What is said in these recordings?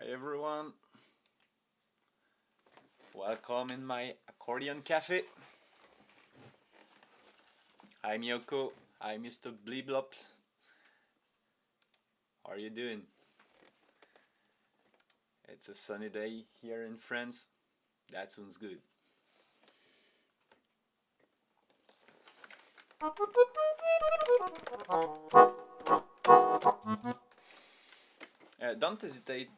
Hi everyone, welcome in my accordion cafe. I'm Yoko, I'm Mr. Bliblop. How are you doing? It's a sunny day here in France. That sounds good. Don't hesitate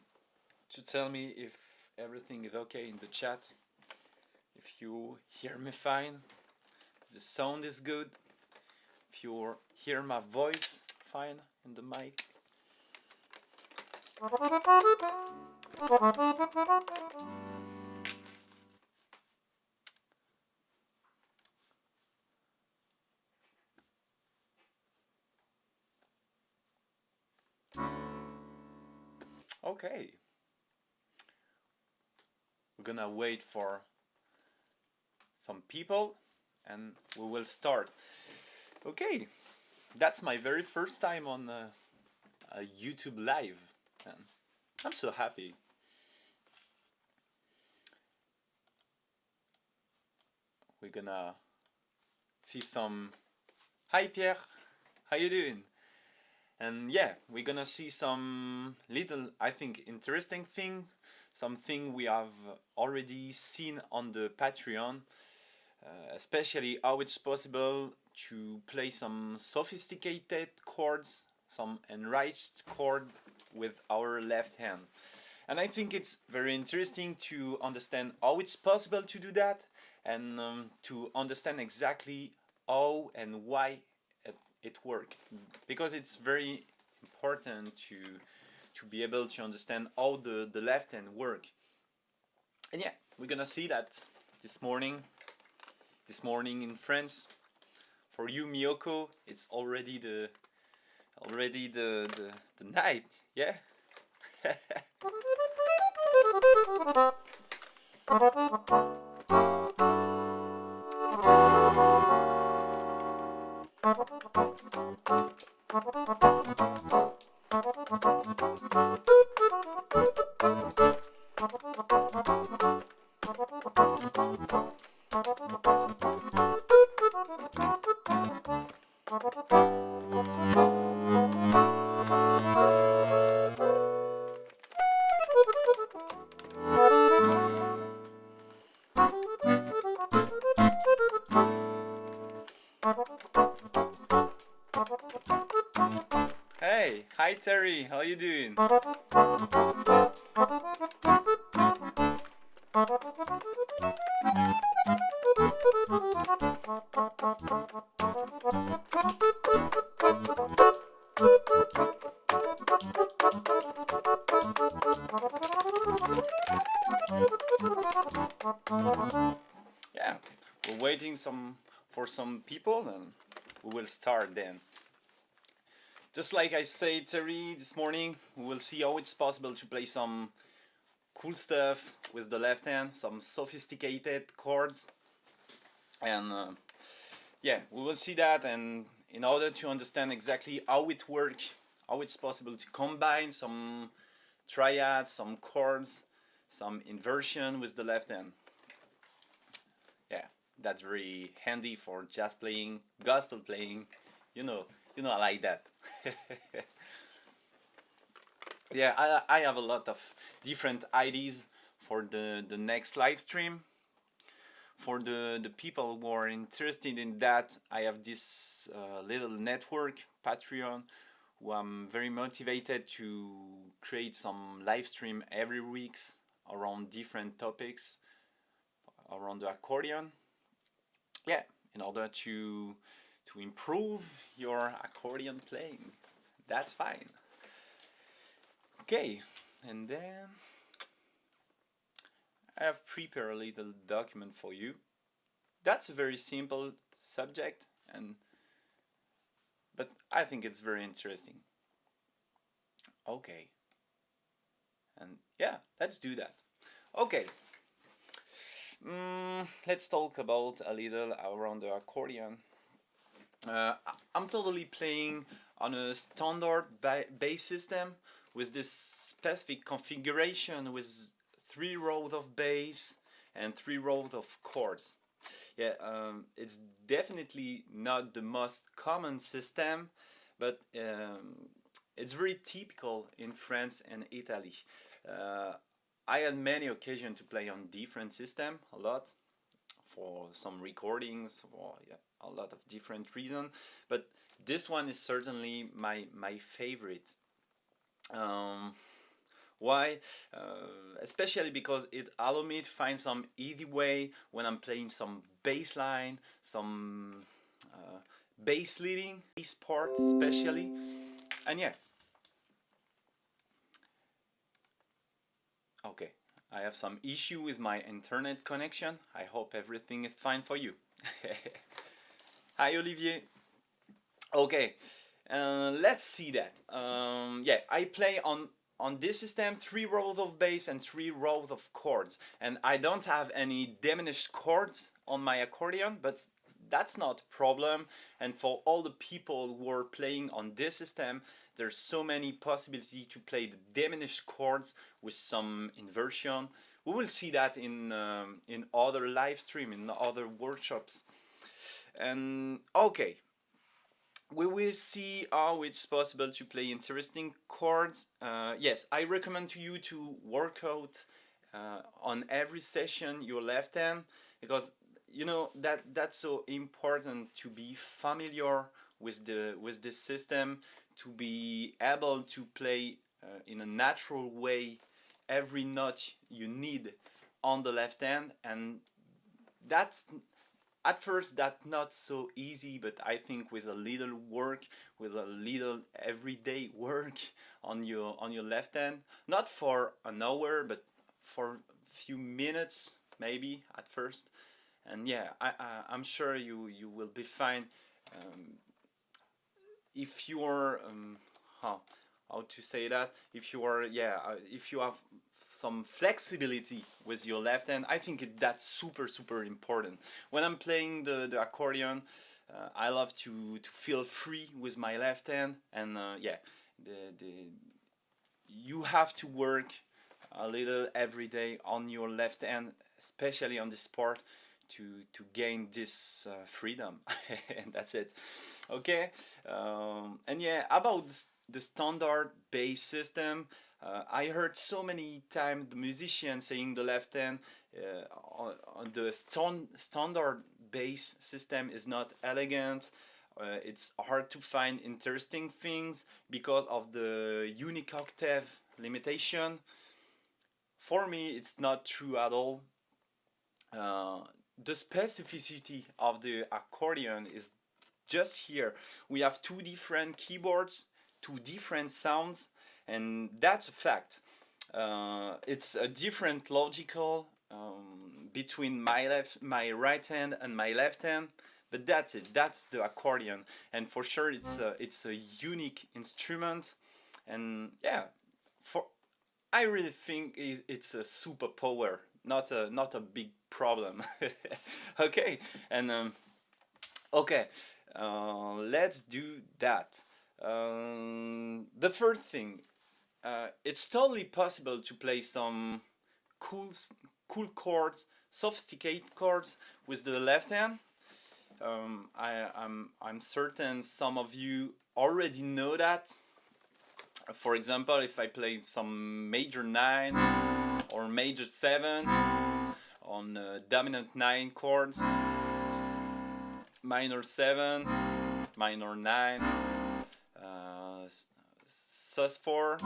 to tell me if everything is okay in the chat. If you hear me fine, the sound is good. If you hear my voice fine in the mic. Okay. We're gonna wait for some people and we will start. Okay, that's my very first time on a YouTube live and I'm so happy. We're gonna see some. Hi Pierre, how you doing? And yeah, we're gonna see some little, I think, interesting things, something we have already seen on the Patreon, especially how it's possible to play some sophisticated chords, some enriched chord with our left hand. And I think it's very interesting to understand how it's possible to do that and to understand exactly how and why it works. Because it's very important to be able to understand how the left hand work. And yeah, we're gonna see that this morning in France. For you, Miyoko, it's already the night, yeah. Hey, hi Terry, how you doing? Yeah, we're waiting for some people and we will start then. Just like I said, Terry, this morning, we will see how it's possible to play some cool stuff with the left hand, some sophisticated chords. And yeah, we will see that, and in order to understand exactly how it works, how it's possible to combine some triads, some chords, some inversion with the left hand. Yeah, that's very handy for jazz playing, gospel playing, you know, I like that. Yeah, I have a lot of different ideas for the next live stream. For the people who are interested in that, I have this little network, Patreon, who I'm very motivated to create some live stream every week around different topics around the accordion. Yeah, in order to improve your accordion playing. That's fine. Okay, and then I have prepared a little document for you. That's a very simple subject, but I think it's very interesting. Okay, and yeah, let's do that. Okay, let's talk about a little around the accordion. I'm totally playing on a standard bass system with this specific configuration with 3 rows of bass and 3 rows of chords. Yeah, it's definitely not the most common system, but it's very typical in France and Italy. Uh, I had many occasions to play on different system, a lot, for some recordings, for yeah, a lot of different reasons. But this one is certainly my favorite. Um, why? Especially because it allowed me to find some easy way when I'm playing some bass line, some bass leading, bass part especially, and yeah. Okay, I have some issue with my internet connection. I hope everything is fine for you. Hi Olivier. Okay, let's see that. Yeah, I play on this system 3 rows of bass and 3 rows of chords, and I don't have any diminished chords on my accordion, but that's not a problem. And for all the people who are playing on this system, there's so many possibilities to play the diminished chords with some inversion. We will see that in other live stream, in other workshops. And okay, we will see how it's possible to play interesting chords. Yes, I recommend to you to work out on every session your left hand, because you know that's so important to be familiar with this system, to be able to play in a natural way every note you need on the left hand. And that's at first that's not so easy, but I think with a little work, with a little everyday work on your left hand, not for an hour but for a few minutes maybe at first, and yeah, I'm sure you will be fine. um, if you're how to say that, if you are if you have some flexibility with your left hand, I think that's super important. When I'm playing the accordion, I love to feel free with my left hand, and yeah, the you have to work a little every day on your left hand, especially on this part, to gain this freedom. And that's it. Okay, and yeah, about the standard bass system, I heard so many times the musicians saying the left hand on the standard bass system is not elegant. It's hard to find interesting things because of the unique octave limitation. For me, it's not true at all. Uh, the specificity of the accordion is just here. We have 2 different keyboards, 2 different sounds, and that's a fact. It's a different logical between my right hand and my left hand, but that's it. That's the accordion, and for sure it's a unique instrument, and yeah, for I really think it's a superpower, not a big problem. Okay, and okay, let's do that. The first thing, it's totally possible to play some cool cool chords, sophisticated chords with the left hand. I'm certain some of you already know that. For example, if I play some major 9 or major 7 on dominant 9 chords, minor 7, minor 9, sus4,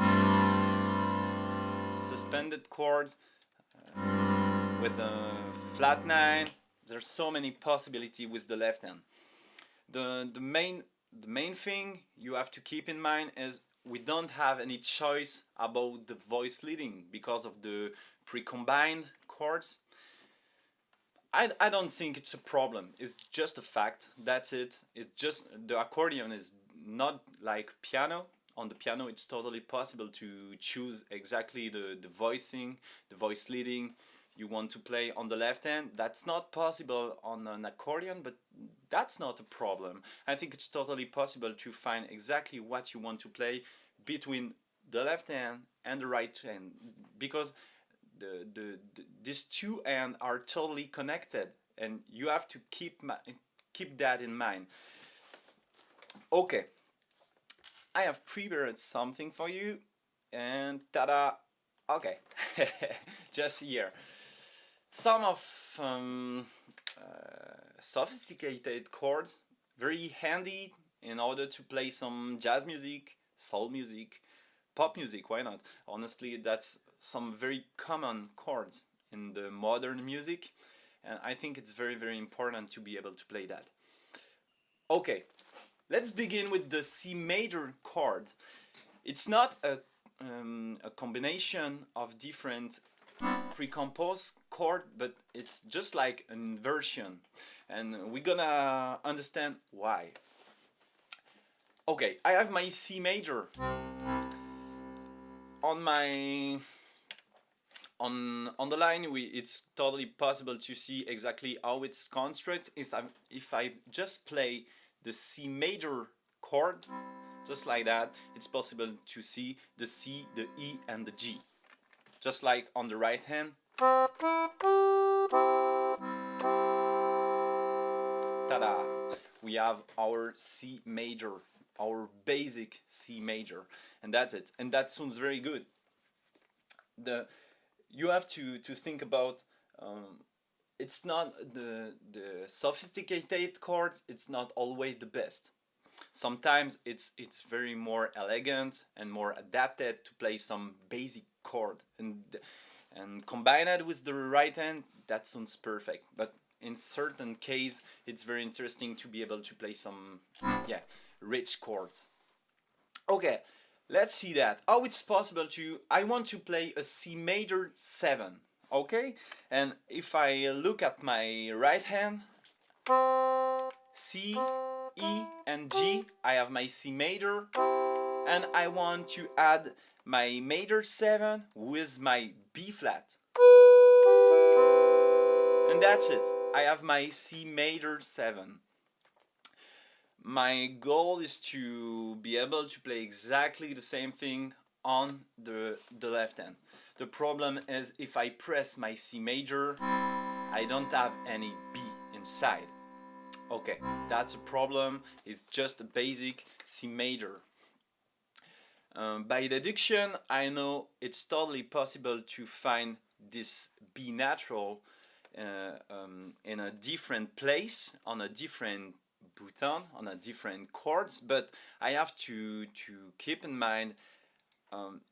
suspended chords with a flat 9. There's so many possibilities with the left hand. The main thing you have to keep in mind is we don't have any choice about the voice leading because of the pre-combined chords. I don't think it's a problem. It's just a fact. That's it. It just the accordion is not like piano. On the piano, it's totally possible to choose exactly the voicing, the voice leading you want to play on the left hand. That's not possible on an accordion, but that's not a problem. I think it's totally possible to find exactly what you want to play between the left hand and the right hand, because these two hands are totally connected, and you have to keep that in mind. Okay, I have prepared something for you, and ta-da! Okay, just here. Some of sophisticated chords, very handy in order to play some jazz music, soul music, pop music, why not? Honestly, that's some very common chords in the modern music, and I think it's very, very important to be able to play that. Okay, let's begin with the C major chord. It's not a combination of different pre-composed chord, but it's just like an inversion, and we're gonna understand why. Okay, I have my C major on my on the line. It's totally possible to see exactly how it's constructed. If I just play the C major chord just like that, it's possible to see the C, the E, and the G, just like on the right hand. Ta-da! We have our C major, our basic C major, and that's it. And that sounds very good. You have to think about, it's not the sophisticated chords, it's not always the best. Sometimes it's very more elegant and more adapted to play some basic chord, and combine it with the right hand, that sounds perfect. But in certain case, it's very interesting to be able to play some rich chords. Okay, let's see that. How it's possible to. I want to play a C major 7. Okay, and if I look at my right hand, C, E, and G, I have my C major, and I want to add my major 7 with my B flat. And that's it. I have my C major 7. My goal is to be able to play exactly the same thing on the left hand. The problem is if I press my C major, I don't have any B inside. Okay, that's a problem. It's just a basic C major. By deduction, I know it's totally possible to find this B natural in a different place, on a different button, on a different chords, but I have to keep in mind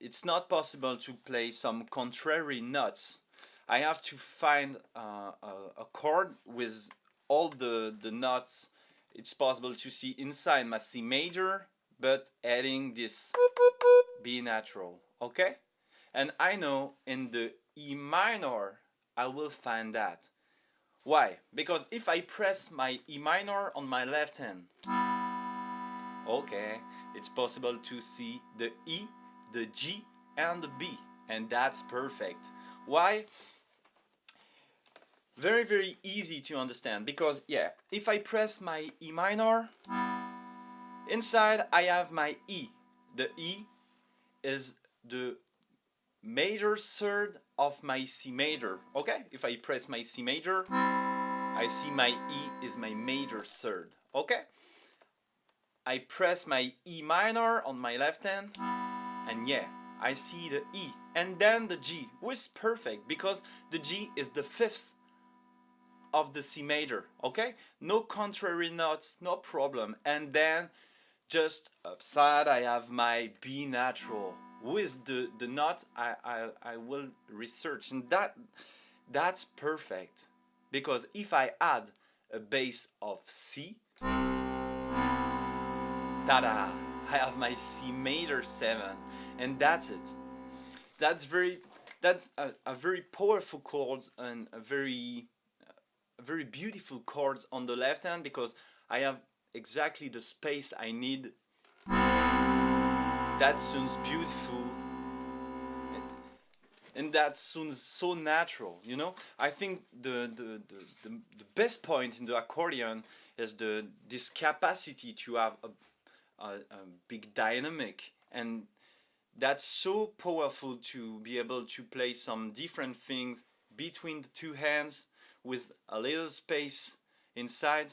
it's not possible to play some contrary notes. I have to find a chord with all the notes it's possible to see inside my C major, but adding this B natural, okay? And I know in the E minor I will find that. Why? Because if I press my E minor on my left hand, okay, it's possible to see the E, the G, and the B, and that's perfect. Why? Very, very easy to understand, because if I press my E minor, inside I have my E. The E is the major third of my C major. Okay, if I press my C major, I see my E is my major third. Okay, I press my E minor on my left hand, and I see the E, and then the G, which is perfect because the G is the fifth of the C major. Okay, no contrary notes, no problem. And then just upside I have my B natural with the note I will research, and that's perfect, because if I add a bass of C, ta-da, I have my C major 7, and that's it. That's a very powerful chord, and a very beautiful chords on the left hand, because I have exactly the space I need. That sounds beautiful, and that sounds so natural, you know. I think the best point in the accordion is this capacity to have a big dynamic, and that's so powerful to be able to play some different things between the two hands with a little space inside,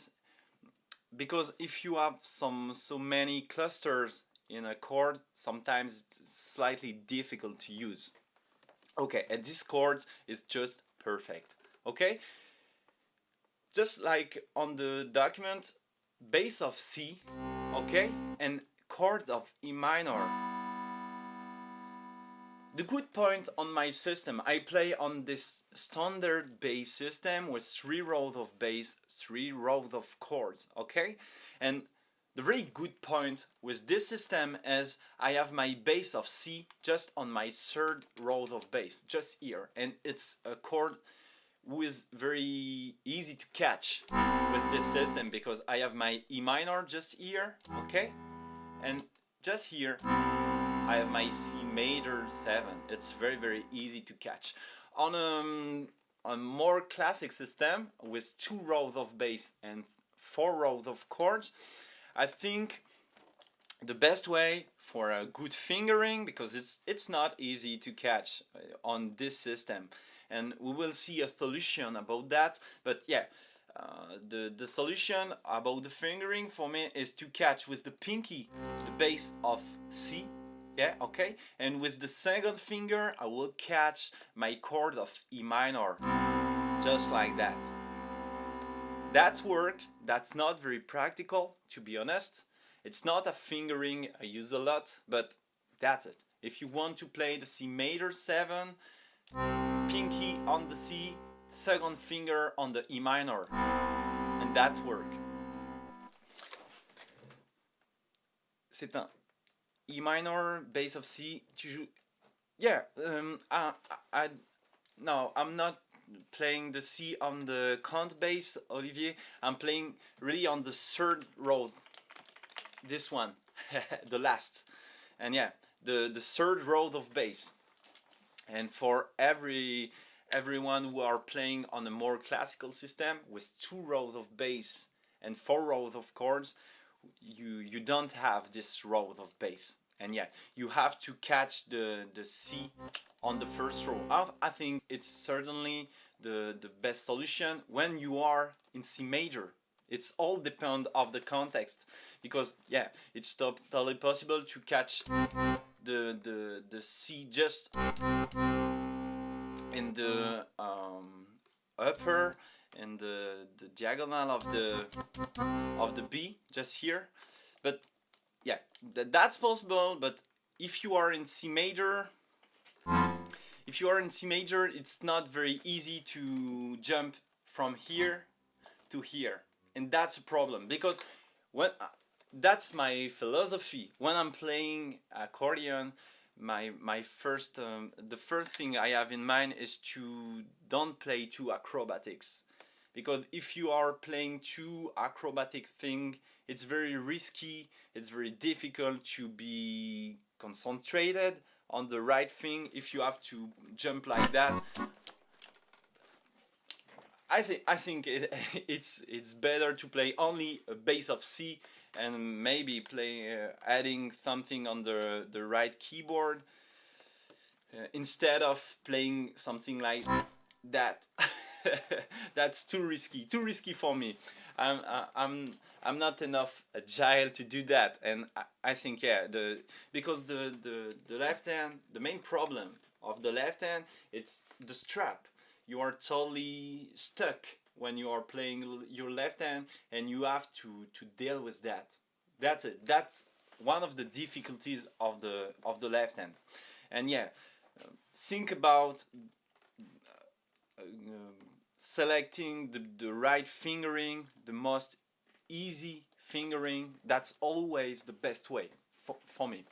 because if you have so many clusters in a chord, sometimes it's slightly difficult to use. Okay, and this chord is just perfect. Okay, just like on the document, bass of C, okay, and chord of E minor. The good point on my system, I play on this standard bass system with 3 rows of bass, 3 rows of chords, okay? And the very good point with this system is I have my bass of C just on my 3rd row of bass, just here. And it's a chord who is very easy to catch with this system because I have my E minor just here, okay? And just here I have my C major 7. It's very easy to catch. On a more classic system with 2 rows of bass and 4 rows of chords, I think the best way for a good fingering, because it's not easy to catch on this system, and we will see a solution about that. But yeah, the solution about the fingering for me is to catch with the pinky the bass of C. Yeah, okay, and with the second finger I will catch my chord of E minor, just like that. That's work. That's not very practical, to be honest. It's not a fingering I use a lot, but that's it. If you want to play the C major 7, pinky on the C, second finger on the E minor, and that's work. C'est un E minor, bass of C. Tu joues. Yeah, no, I'm not playing the C on the count bass, Olivier. I'm playing really on the 3rd row. This one, the last. And yeah, the 3rd row of bass. And for everyone who are playing on a more classical system with 2 rows of bass and 4 rows of chords, you don't have this row of bass. And yeah, you have to catch the C on the 1st row. I think it's certainly the best solution when you are in C major. It's all depend of the context, because yeah, it's totally possible to catch the C just in the upper and the diagonal of the B just here. But yeah, that's possible. But if you are in C major, it's not very easy to jump from here to here, and that's a problem, because when that's my philosophy when I'm playing accordion. My first the first thing I have in mind is to don't play too acrobatics, because if you are playing too acrobatic thing, it's very risky, it's very difficult to be concentrated on the right thing if you have to jump like that. I think it's better to play only a bass of C and maybe play adding something on the right keyboard instead of playing something like that. That's too risky for me. I'm not enough agile to do that, and I think yeah, because the left hand, the main problem of the left hand, it's the strap. You are totally stuck when you are playing your left hand, and you have to deal with that. That's it. That's one of the difficulties of the left hand. And yeah, think about selecting the right fingering, the most easy fingering. That's always the best way for me.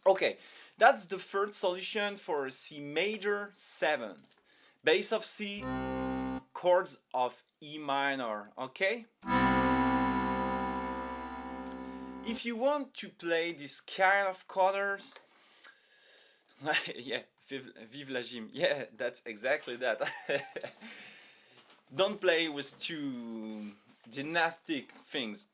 Okay, that's the third solution for C major 7. Bass of C, chords of E minor, okay? If you want to play this kind of colors, yeah, vive la gym. Yeah, that's exactly that. Don't play with too gymnastic things.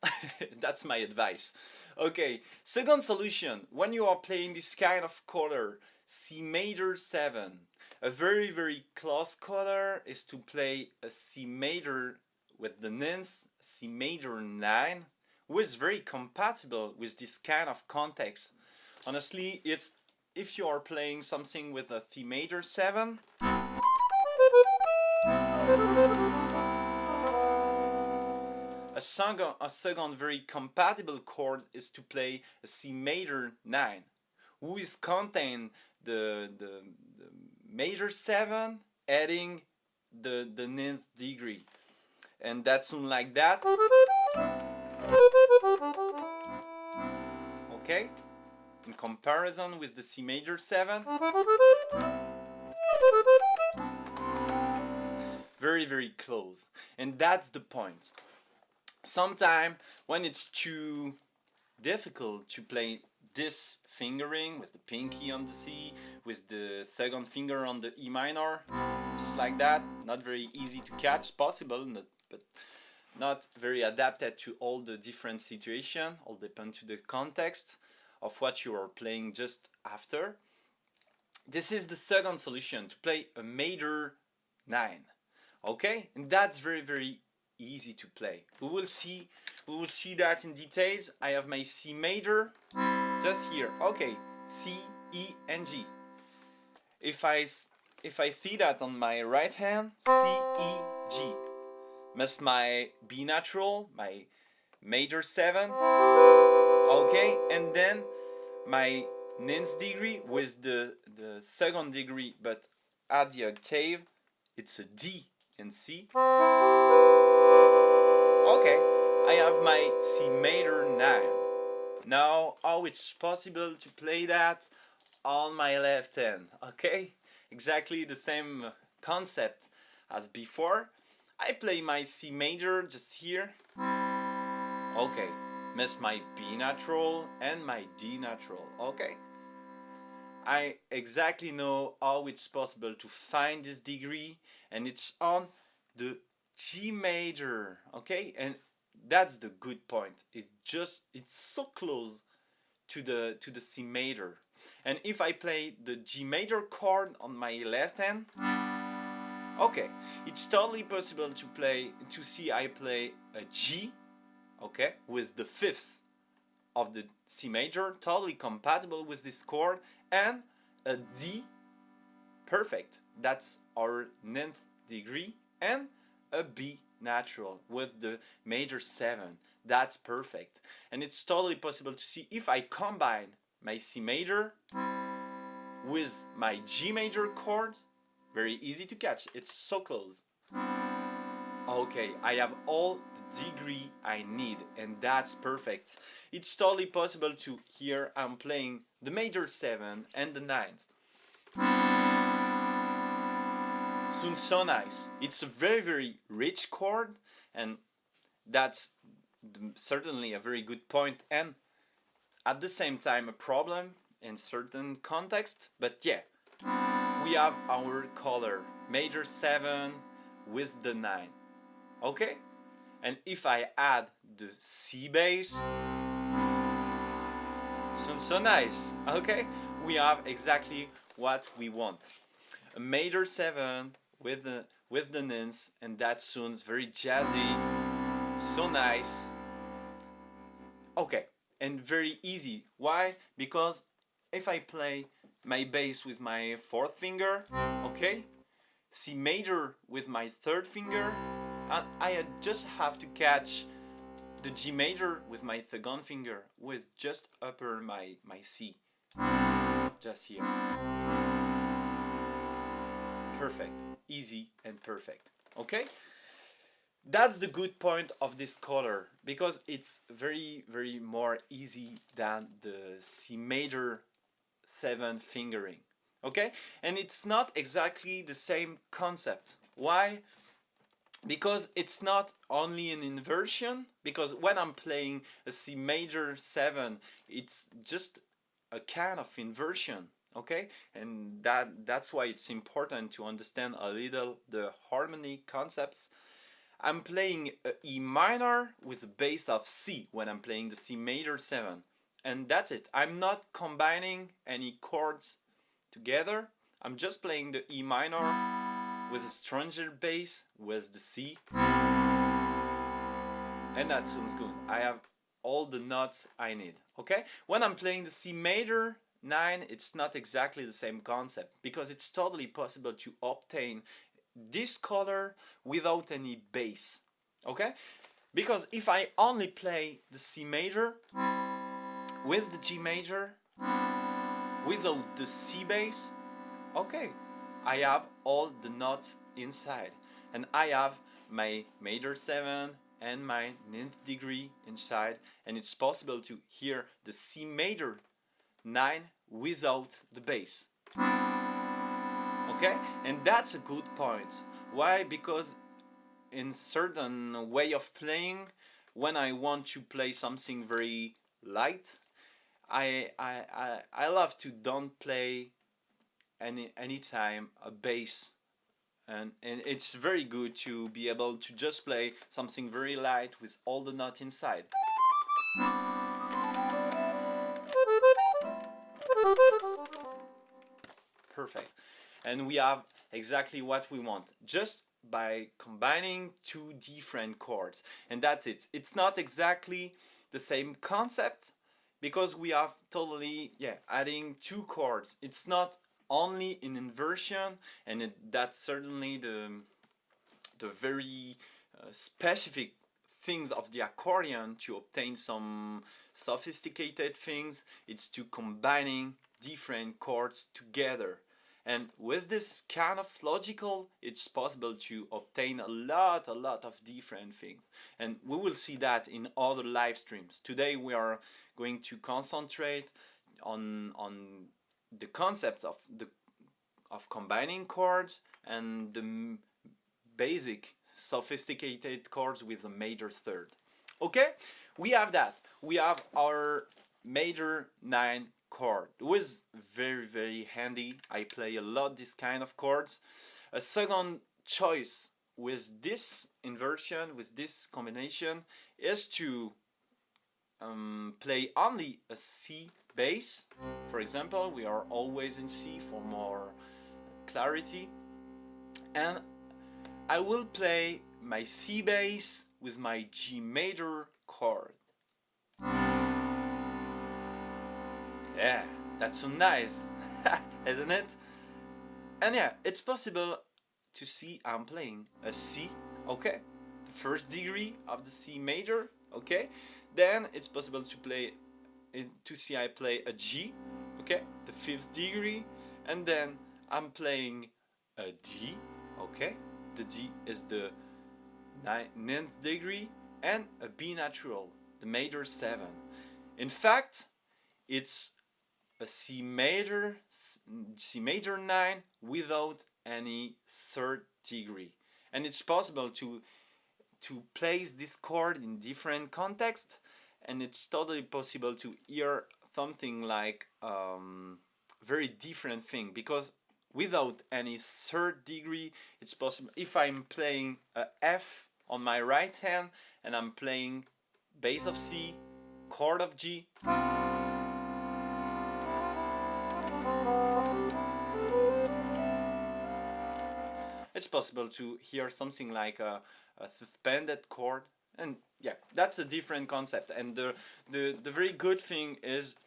That's my advice. Okay, second solution. When you are playing this kind of color, C major 7, a very close color is to play a C major with the nines C major 9, which is very compatible with this kind of context. Honestly, it's if you are playing something with a C major 7, a second very compatible chord is to play a C major 9, who is contain the major 7 adding the ninth degree. And that sound like that. Okay? In comparison with the C major 7. Very close. And that's the point. Sometimes when it's too difficult to play this fingering with the pinky on the C, with the second finger on the E minor, just like that, not very easy to catch, possible, but not very adapted to all the different situations, all depend to the context of what you are playing just after. This is the second solution, to play a major 9. Okay, and that's very easy to play. We will see that in details. I have my C major just here. Okay, C, E, and G. If I see that on my right hand, C, E, G. That's my B natural, my major 7. Okay, and then my ninth degree with the second degree, but at the octave, it's a D and C. Okay, I have my C major 9. Now, how it's possible to play that on my left hand? Okay, exactly the same concept as before. I play my C major just here. Okay, miss my B natural and my D natural. Okay, I exactly know how it's possible to find this degree, and it's on the G major. Okay, and that's the good point. It's so close to the C major. And if I play the G major chord on my left hand, okay, it's totally possible to see I play a G, okay, with the fifth of the C major, totally compatible with this chord, and a D, perfect. That's our ninth degree, and a B natural with the major 7. That's perfect. And it's totally possible to see if I combine my C major with my G major chords, very easy to catch. It's so close. Okay, I have all the degree I need, and that's perfect. It's totally possible to here I'm playing the major 7 and the 9th. Sounds so nice. It's a very rich chord, and that's certainly a very good point, and at the same time a problem in certain context. But yeah, we have our color major 7 with the 9. Okay, and if I add the C bass, sounds so nice. Okay, we have exactly what we want, a major 7 with the nines, and that sounds very jazzy, so nice. Okay, and very easy. Why? Because if I play my bass with my fourth finger, okay, C major with my third finger, and I just have to catch the G major with my second finger, with just upper my C, just here. Perfect, easy and perfect. Okay, that's the good point of this color, because it's very more easy than the C major 7 fingering. Okay, and it's not exactly the same concept. Why? Because it's not only an inversion, because when I'm playing a C major 7, it's just a kind of inversion. Okay, and that's why it's important to understand a little the harmony concepts I'm playing a E minor with a bass of C when I'm playing the C major 7. And that's it. I'm not combining any chords together. I'm just playing the E minor with a stronger bass with the C. And that sounds good. I have all the notes I need. Okay? When I'm playing the C major 9, it's not exactly the same concept because it's totally possible to obtain this color without any bass. Okay? Because if I only play the C major with the G major without the C bass, okay, I have all the notes inside and I have my major 7 and my ninth degree inside, and it's possible to hear the C major 9 without the bass. Okay, and that's a good point. Why? Because in certain way of playing, when I want to play something very light, I love to don't play anytime a bass, and it's very good to be able to just play something very light with all the notes inside. Perfect. And we have exactly what we want just by combining two different chords, and that's it. It's not exactly the same concept because we have totally adding two chords. It's not only in inversion, and that's certainly the very specific things of the accordion to obtain some sophisticated things. It's to combining different chords together, and with this kind of logical, it's possible to obtain a lot of different things, and we will see that in other live streams. Today we are going to concentrate on the concepts of combining chords and the basic sophisticated chords with a major third. Okay, we have that. We have our major 9 chord. It was very handy. I play a lot this kind of chords. A second choice with this inversion, with this combination, is to play only a C bass. For example, we are always in C for more clarity, and I will play my C bass with my G major chord. Yeah, that's so nice, isn't it? And yeah, it's possible to see I'm playing a C, okay? The first degree of the C major, okay? Then it's possible to play, to see I play a G, okay? The fifth degree, and then I'm playing a D, okay? The D is the ninth degree, and a B natural, the major 7. In fact, it's a C major 9 without any third degree, and it's possible to place this chord in different contexts, and it's totally possible to hear something like very different thing, because without any third degree, it's possible if I'm playing a F on my right hand and I'm playing bass of C, chord of G, it's possible to hear something like a suspended chord, and yeah, that's a different concept. And the very good thing is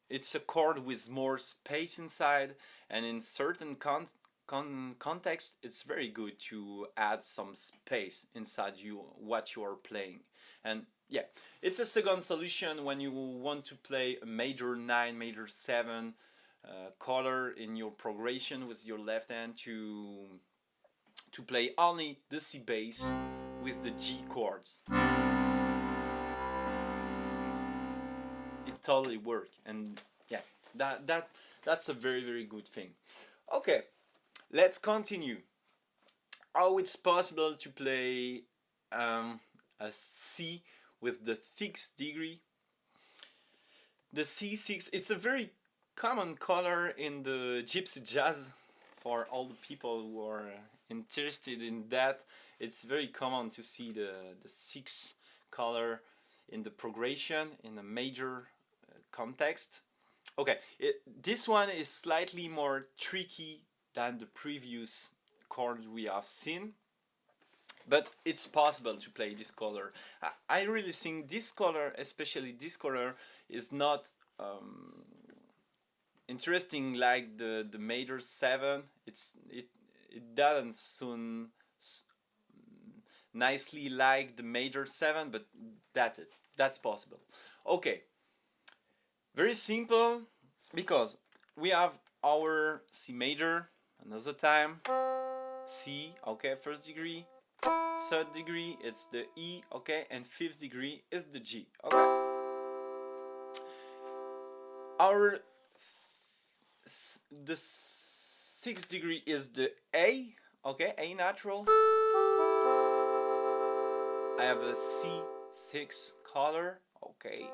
it's a chord with more space inside, and in certain context, it's very good to add some space inside what you are playing. And yeah, it's a second solution when you want to play a major 9, major 7 color in your progression with your left hand, to play only the C bass with the G chords. It totally works, and yeah, that's a very good thing. Okay, let's continue. How it's possible to play a C with the 6th degree. The C6, it's a very common color in the gypsy jazz, for all the people who are interested in that, it's very common to see the six color in the progression in a major context. Okay, this one is slightly more tricky than the previous chords we have seen, but it's possible to play this color. I really think this color, especially this color, is not interesting like the major 7. It doesn't sound nicely like the major 7, but that's it. That's possible. Okay, very simple, because we have our C major another time, C, okay, first degree, third degree it's the E, okay, and fifth degree is the G, okay. Our the sixth degree is the A, okay, A natural. I have a C6 color, okay.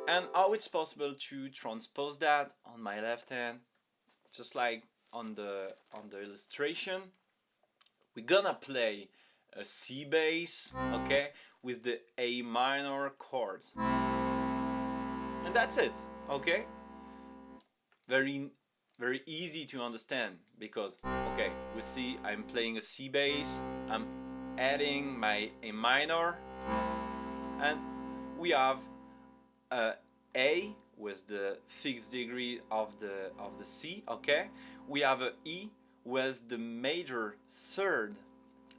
And how it's possible to transpose that on my left hand, just like on the illustration. We're gonna play a C bass, okay, with the A minor chords, and that's it, okay. Very easy to understand, because okay, we see I'm playing a C bass, I'm adding my A minor, and we have A with the fifth degree of the C, okay. We have a E with the major third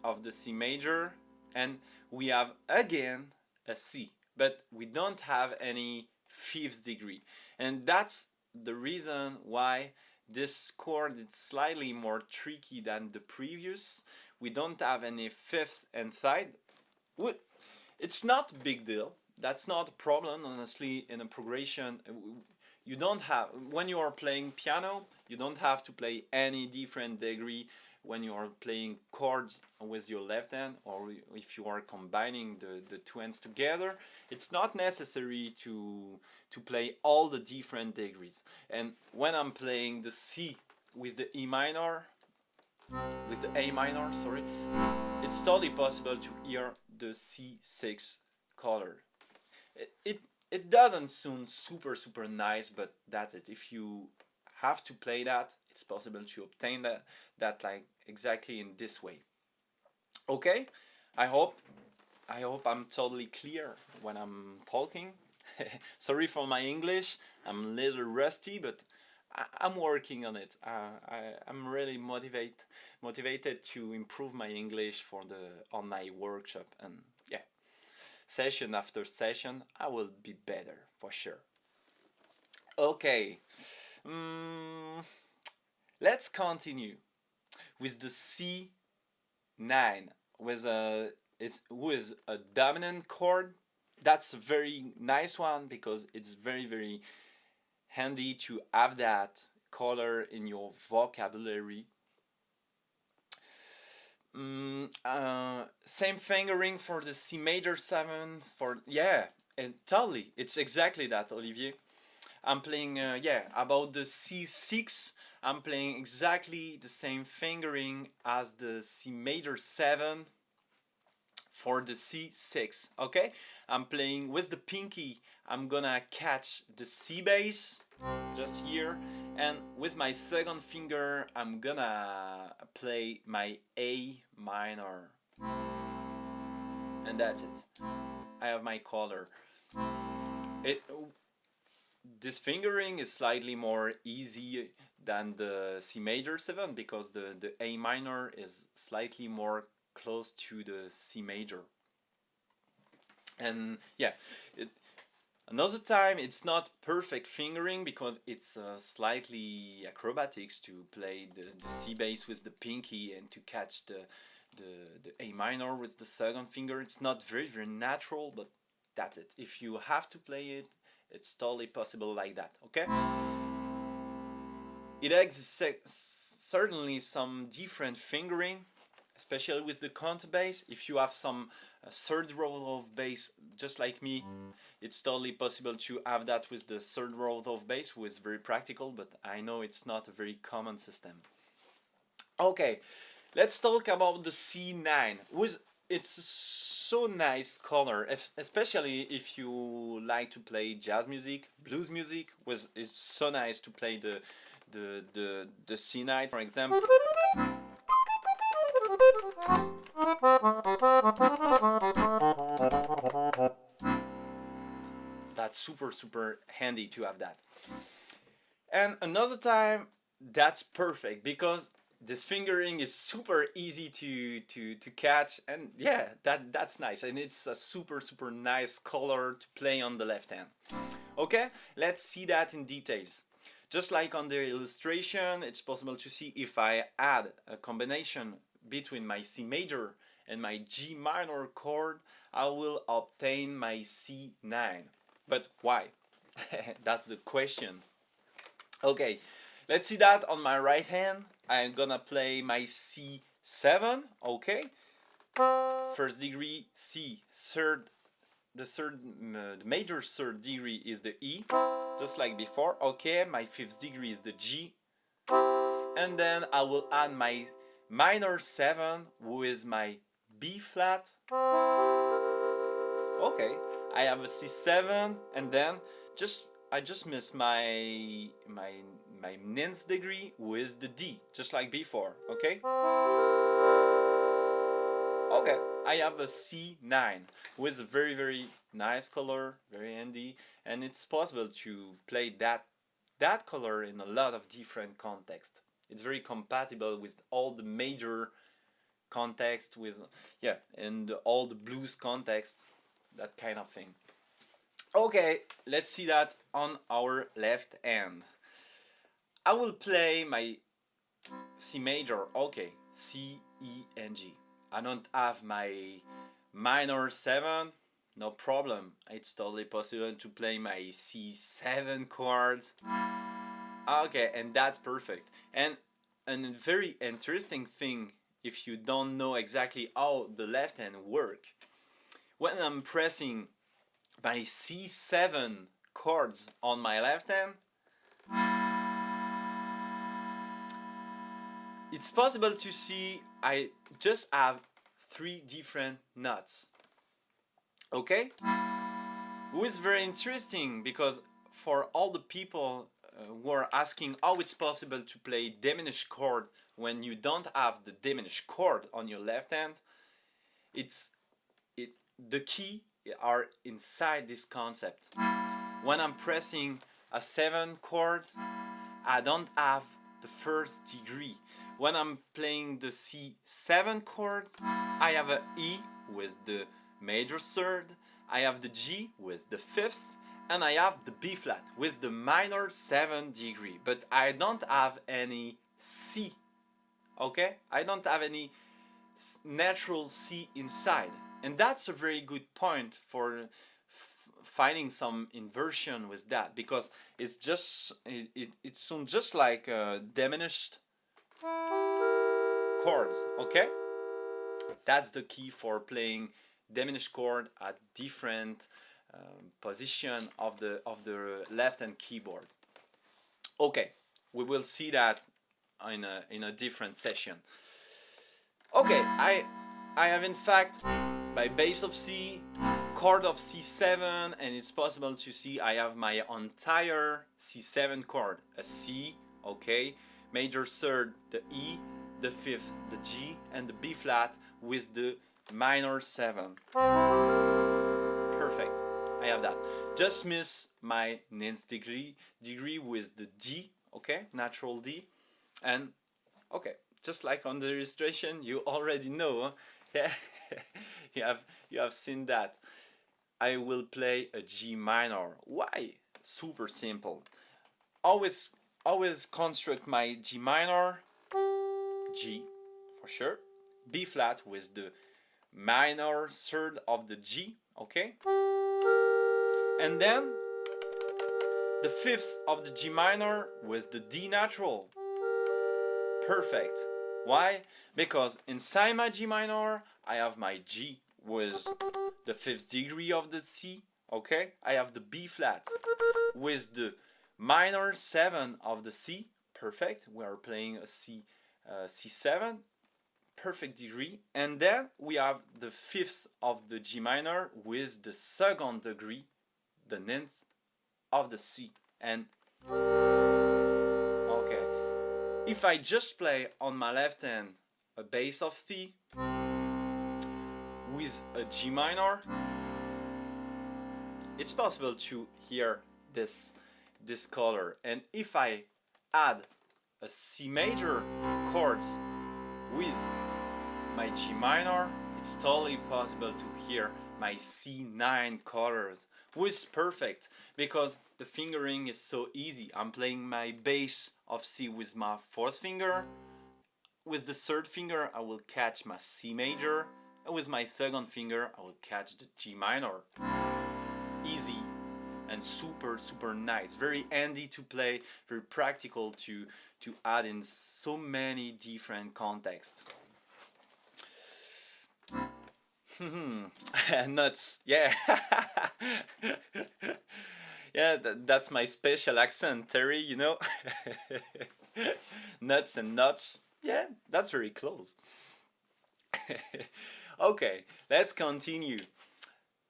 of the C major, and we have again a C, but we don't have any fifth degree, and that's the reason why this chord is slightly more tricky than the previous. We don't have any fifth and third. It's not a big deal. That's not a problem, honestly. In a progression, you don't have, when you are playing piano, you don't have to play any different degree when you are playing chords with your left hand, or if you are combining the two hands together. It's not necessary to play all the different degrees. And when I'm playing the C with the E minor, with the A minor, sorry, it's totally possible to hear the C6 color. It doesn't sound super nice, but that's it. If you have to play that, it's possible to obtain that like exactly in this way. Okay, I hope I'm totally clear when I'm talking. Sorry for my English, I'm a little rusty, but I'm working on it. I'm really motivated to improve my English on my workshop, and yeah, session after session I will be better for sure. Okay, let's continue with the C9 with a dominant chord. That's a very nice one, because it's very handy to have that color in your vocabulary. Same fingering for the C major 7, for and totally, it's exactly that, Olivier. I'm playing about the C6. I'm playing exactly the same fingering as the C major 7 for the C6, okay? I'm playing with the pinky. I'm gonna catch the C bass just here, and with my second finger I'm gonna play my A minor, and that's it. I have my color. This fingering is slightly more easy than the C major 7, because the A minor is slightly more close to the C major. And yeah, another time it's not perfect fingering, because it's slightly acrobatics to play the C bass with the pinky and to catch the A minor with the second finger. It's not very natural, but that's it. If you have to play it, it's totally possible like that, okay? It exists certainly some different fingering, especially with the counterbass. If you have some third row of bass, just like me, it's totally possible to have that with the third row of bass, which is very practical, but I know it's not a very common system. Okay, let's talk about the C9. It's so nice color, especially if you like to play jazz music, blues music. It's so nice to play the C9, for example. That's super handy to have that. And another time, that's perfect because this fingering is super easy to catch, and yeah, that's nice, and it's a super nice color to play on the left hand. Okay, let's see that in details. Just like on the illustration, it's possible to see if I add a combination between my C major and my G minor chord, I will obtain my C9. But why? That's the question. Okay, let's see that on my right hand. I'm gonna play my C7, okay? First degree C, the major third degree is the E, just like before. Okay, my fifth degree is the G, and then I will add my minor 7, who is my B flat. Okay, I have a C7, and then I just missed my ninth degree, who is the D, just like before. Okay. Okay, I have a C9 with a very nice color, very handy, and it's possible to play that color in a lot of different contexts. It's very compatible with all the major context, with and all the blues context, that kind of thing. Okay, let's see that on our left hand. I will play my C major. Okay, C, E, and G. I don't have my minor 7, no problem. It's totally possible to play my C7 chords. Okay, and that's perfect. And a very interesting thing, if you don't know exactly how the left hand work, when I'm pressing my C7 chords on my left hand, it's possible to see I just have 3 different notes. Okay? Which is very interesting because for all the people who are asking how it's possible to play diminished chord when you don't have the diminished chord on your left hand, the key are inside this concept. When I'm pressing a 7 chord, I don't have the first degree. When I'm playing the C7 chord, I have a E with the major third, I have the G with the fifth, and I have the B flat with the minor 7 degree. But I don't have any C. Okay? I don't have any natural C inside. And that's a very good point for finding some inversion with that, because it's just it sounds just like diminished chords. Okay, that's the key for playing diminished chord at different position of the left hand keyboard. Okay, we will see that in a different session. Okay, I have in fact my bass of C, chord of C7, and it's possible to see I have my entire C7 chord, a C, okay, major third, the E, the fifth, the G, and the B flat with the minor 7. Perfect, I have that. Just miss my ninth degree with the D, okay, natural D, and okay, just like on the illustration, you already know, yeah, you have seen that. I will play a G minor. Why? Super simple. Always construct my G minor, G for sure, B flat with the minor third of the G, okay? And then the fifth of the G minor with the D natural. Perfect. Why? Because inside my G minor, I have my G with the fifth degree of the C. Okay, I have the B flat with the minor 7 of the C. Perfect. We are playing a C7, perfect degree, and then we have the fifth of the G minor with the second degree, the ninth of the C. And okay, if I just play on my left hand a bass of C with a G minor, it's possible to hear this color. And if I add a C major chords with my G minor, it's totally possible to hear my C9 colors, which is perfect because the fingering is so easy. I'm playing my bass of C with my fourth finger. With the third finger, I will catch my C major, and with my second finger, I will catch the G minor. Easy and super nice, very handy to play, very practical to add in so many different contexts. Nuts, yeah. Yeah, that's my special accent, Terry, you know. Nuts and nuts, yeah, that's very close. Okay, let's continue.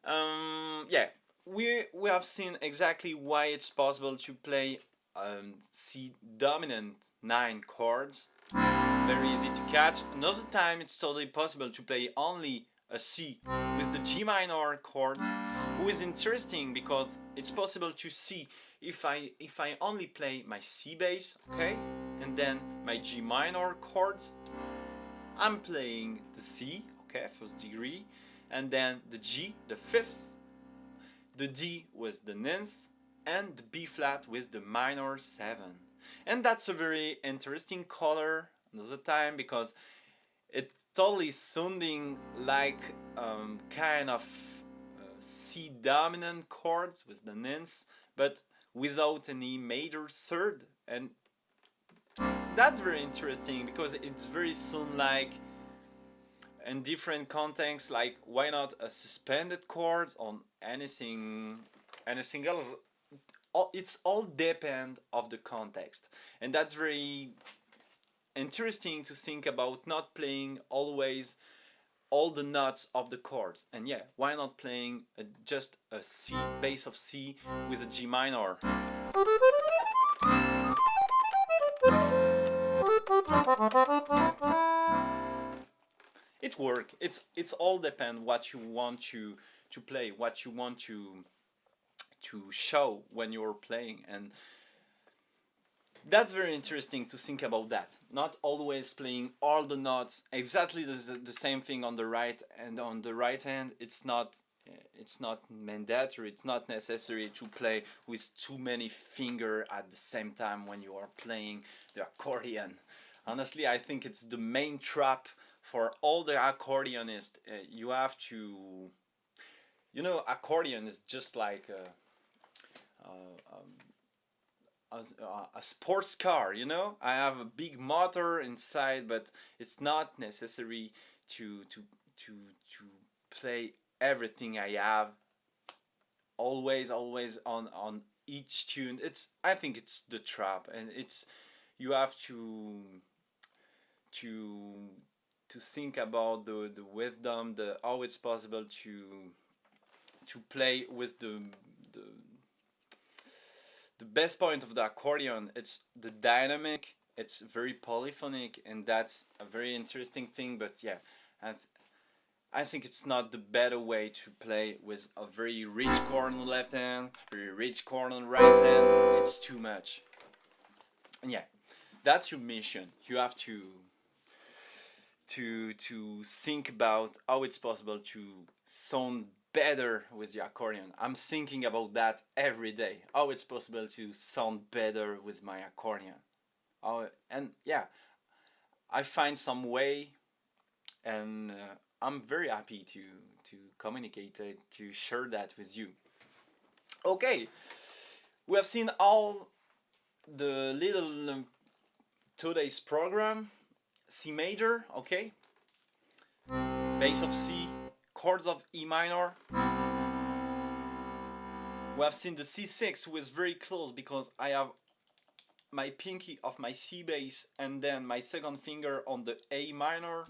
Yeah, we have seen exactly why it's possible to play C dominant 9 chords. Very easy to catch. Another time it's totally possible to play only a C with the G minor chords, which is interesting because it's possible to see if I only play my C bass, okay, and then my G minor chords, I'm playing the C, okay, first degree, and then the G, the fifth, the D with the ninth, and the B flat with the minor 7. And that's a very interesting color another time because it totally sounding like kind of C dominant chords with the ninth, but without any major third. And that's very interesting because it's very soon like in different contexts, like why not a suspended chord on anything else. It's all depend of the context, and that's very interesting to think about, not playing always all the notes of the chords. And yeah, why not playing just a C bass of C with a G minor. It work. It's all depend what you want to play, what you want to show when you're playing. And that's very interesting to think about that. Not always playing all the notes exactly the same thing on the right, and on the right hand it's not mandatory, it's not necessary to play with too many fingers at the same time when you are playing the accordion. Honestly, I think it's the main trap for all the accordionists. You have to, accordion is just like a sports car. I have a big motor inside, but it's not necessary to play everything I have always on each tune. I think it's the trap, and you have to think about the wisdom, the how it's possible to play with the best point of the accordion. It's the dynamic, it's very polyphonic, and that's a very interesting thing. But yeah, I think it's not the better way to play with a very rich chord on the left hand, very rich chord on the right hand. It's too much. And yeah, that's your mission. You have to think about how it's possible to sound better with the accordion. I'm thinking about that every day. How it's possible to sound better with my accordion. And yeah, I find some way, and I'm very happy to communicate it, to share that with you. Okay, we have seen all the little today's program. C major, okay, bass of C, chords of E minor. We have seen the C6, who is very close because I have my pinky of my C bass and then my second finger on the A minor.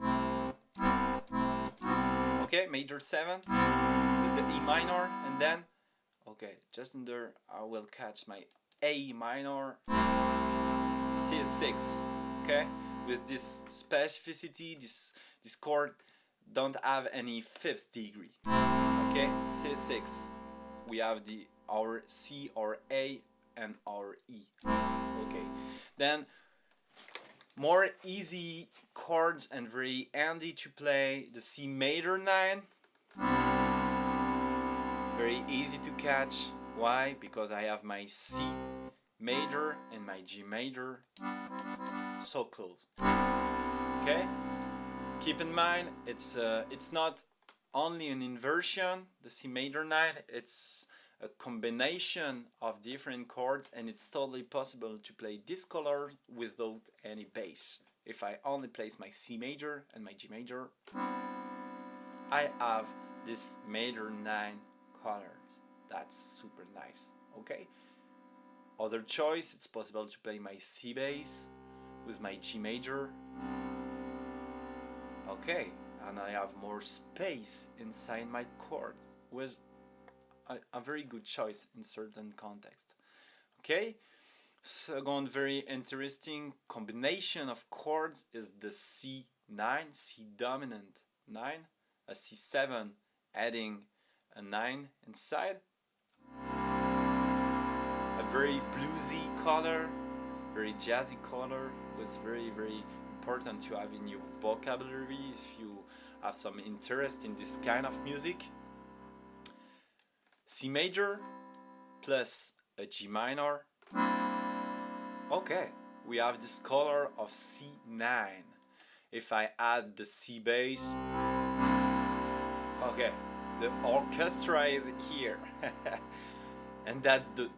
Okay, major 7 with the E minor, and then, okay, just under I will catch my A minor, C6, okay, with this specificity, this chord don't have any fifth degree, okay, C6, we have our C, our A, and our E, okay, then more easy chords and very handy to play, the C major 9, very easy to catch. Why? Because I have my C major and my G major so close. Okay? Keep in mind, it's not only an inversion, the C major 9, it's a combination of different chords, and it's totally possible to play this color without any bass. If I only place my C major and my G major, I have this major 9 colors. That's super nice. Okay? Other choice, it's possible to play my C bass with my G major. Okay, and I have more space inside my chord with a very good choice in certain context. Okay, second very interesting combination of chords is the C9, C dominant 9, a C7 adding a 9 inside, a very bluesy color, very jazzy color, was very important to have in your vocabulary if you have some interest in this kind of music. C major plus a G minor. Okay, we have this color of C9. If I add the C bass, okay, the orchestra is here. And that's the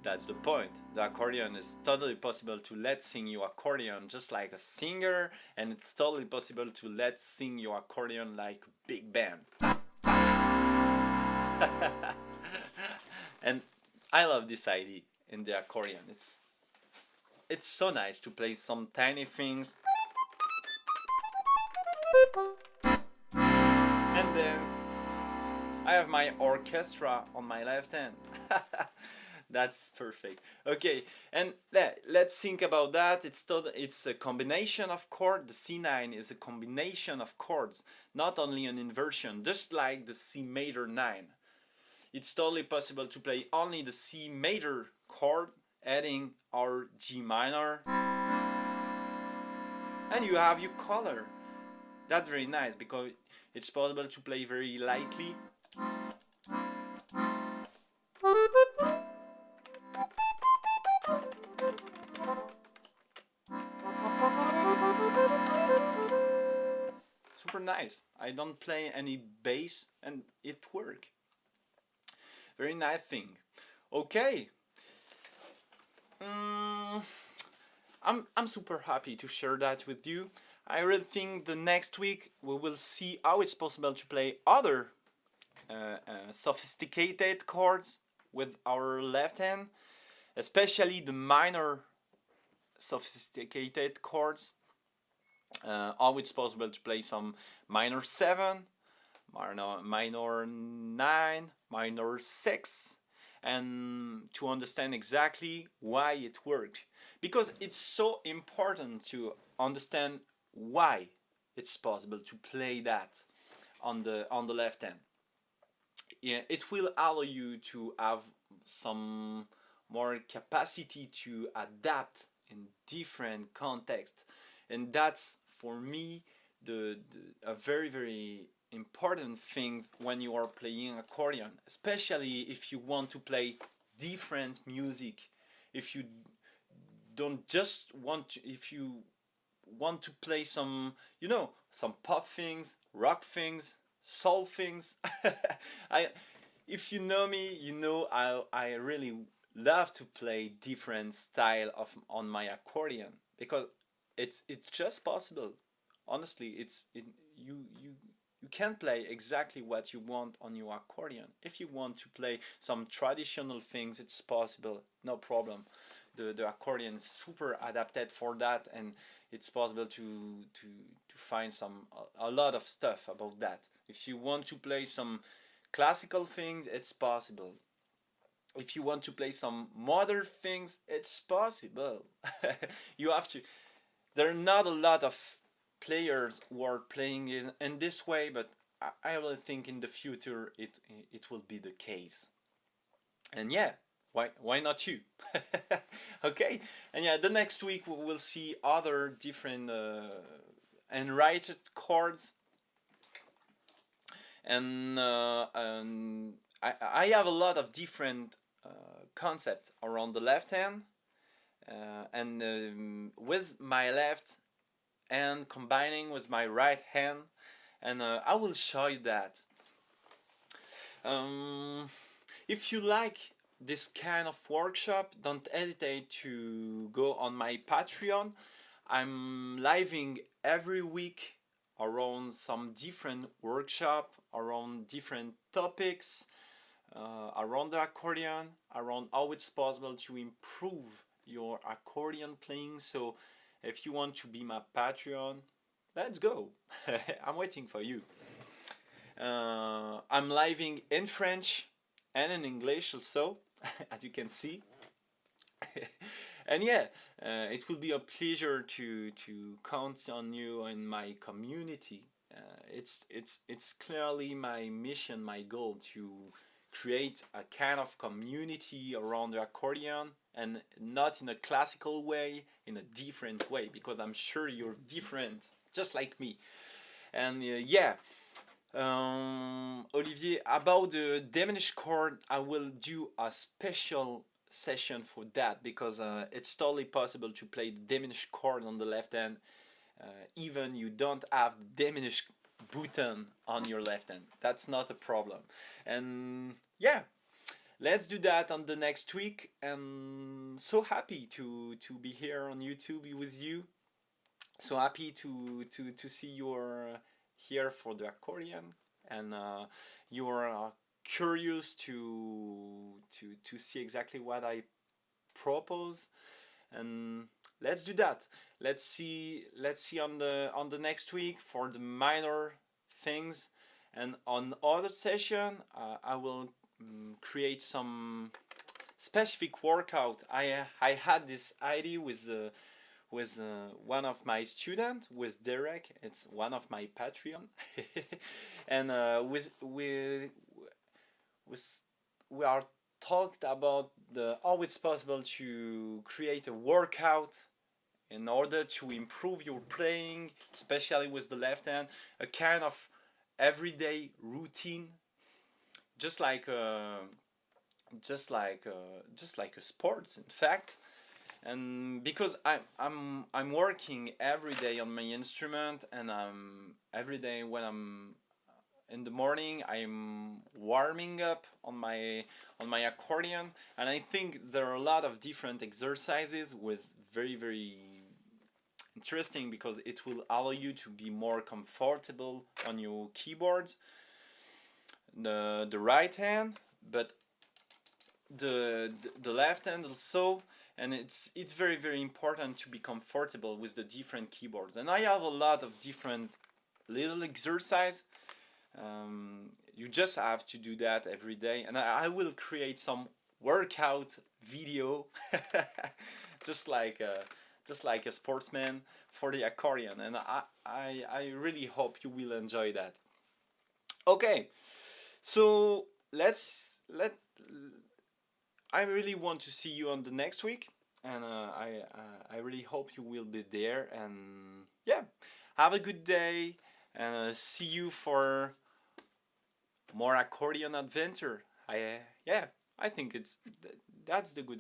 point. The accordion is totally possible to let sing you accordion just like a singer, and it's totally possible to let sing you accordion like a big band. And I love this idea in the accordion. It's so nice to play some tiny things, and then I have my orchestra on my left hand. That's perfect. Okay, and let's think about that. It's a combination of chords. The C9 is a combination of chords, not only an inversion, just like the C major 9. It's totally possible to play only the C major chord, adding our G minor, and you have your color. That's very nice because it's possible to play very lightly. Super nice. I don't play any bass and it works. Very nice thing. Okay. I'm super happy to share that with you. I really think the next week we will see how it's possible to play other sophisticated chords with our left hand, especially the minor sophisticated chords. How it's possible to play some minor 7, minor 9, minor 6, and to understand exactly why it works. Because it's so important to understand why it's possible to play that on the left hand. Yeah, it will allow you to have some more capacity to adapt in different contexts, and that's for me a very important thing when you are playing accordion, especially if you want to play different music. If you don't just want to, if you want to play some, some pop things, rock things, soul things. If you know me, you know I really love to play different style on my accordion because it's just possible. honestly, you can play exactly what you want on your accordion. If you want to play some traditional things, it's possible, no problem. The accordion is super adapted for that, and it's possible to find a lot of stuff about that. If you want to play some classical things, it's possible. If you want to play some modern things, it's possible. You have to. There are not a lot of players who are playing in this way, but I really think in the future it will be the case. And yeah, why not you? Okay, and yeah, the next week we will see other different enriched chords, and I have a lot of different concepts around the left hand, and with my left hand combining with my right hand, and I will show you that. If you like this kind of workshop, don't hesitate to go on my Patreon. I'm living every week around some different workshop, around different topics, around the accordion, around how it's possible to improve your accordion playing. So if you want to be my Patreon, let's go. I'm waiting for you. I'm living in French and in English also, as you can see. And yeah, it will be a pleasure to count on you in my community. It's clearly my mission, my goal to create a kind of community around the accordion, and not in a classical way, in a different way, because I'm sure you're different, just like me. And yeah, Olivier, about the diminished chord, I will do a special session for that, because it's totally possible to play the diminished chord on the left hand, even you don't have diminished button on your left hand. That's not a problem. And yeah, let's do that on the next week. And so happy to be here on YouTube with you. So happy to see you're here for the accordion, and you're curious to see exactly what I propose. And let's do that. Let's see on the next week for the minor things, and on other session I will create some specific workout. I had this idea with one of my students, with Derek. It's one of my Patreon, and we are talked about how it's possible to create a workout in order to improve your playing, especially with the left hand, a kind of everyday routine, just like just like a sports, in fact. And because I'm working every day on my instrument, and every day when I'm in the morning I'm warming up on my accordion, and I think there are a lot of different exercises with very interesting, because it will allow you to be more comfortable on your keyboards, the right hand, but the left hand also. And it's very important to be comfortable with the different keyboards, and I have a lot of different little exercise. You just have to do that every day, and I will create some workout video just like a sportsman for the accordion, and I really hope you will enjoy that. Okay, so let I really want to see you on the next week, and I really hope you will be there. And yeah, have a good day, and see you for more accordion adventure. I think that's the good